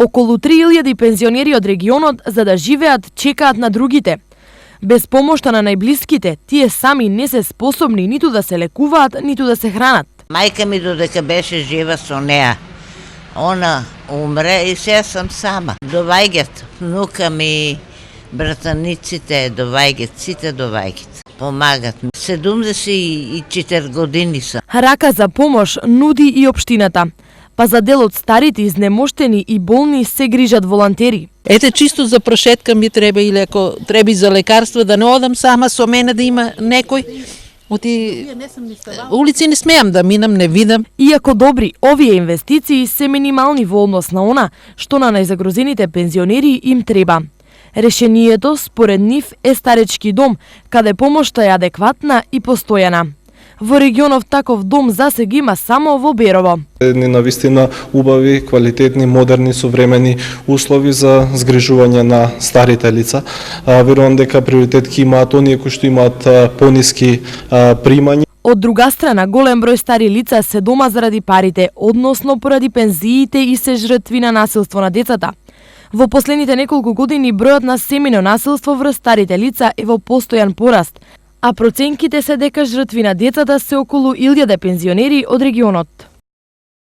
Околу 3000 пензионери од регионот за да живеат чекаат на другите. Без помошта на најблиските, тие сами не се способни ниту да се лекуваат, ниту да се хранат. Мајка ми додека беше жива со неа, она умре и сега сам сама. Доваѓат внука ми, братаниците, доваѓат, сите доваѓат. Помагат ми. 74 години сам. Рака за помош нуди и општината. Па за дел од старите, изнемоштени и болни се грижат волонтери. Ете, чисто за прошетка ми треба, или ако треба и за лекарства, да не одам сама со мене, да има некој. Оти улици не смеам да минам, не видам. Иако добри, овие инвестиции се минимални во однос на она што на најзагрозените пензионери им треба. Решението, според нив, е старечки дом, каде помошта е адекватна и постојана. Во регионов таков дом засега има само во Берово. Едни навистина убави, квалитетни, модерни, современи услови за згрижување на старите лица. Верувам дека приоритет ќе имаат оние кои што имаат пониски примања. Од друга страна, голем број стари лица се дома заради парите, односно поради пензиите и се жртви на насилство на децата. Во последните неколку години бројот на семејно насилство врз старите лица е во постојан пораст, а проценките се дека жртви на децата се околу 1000 пензионери од регионот.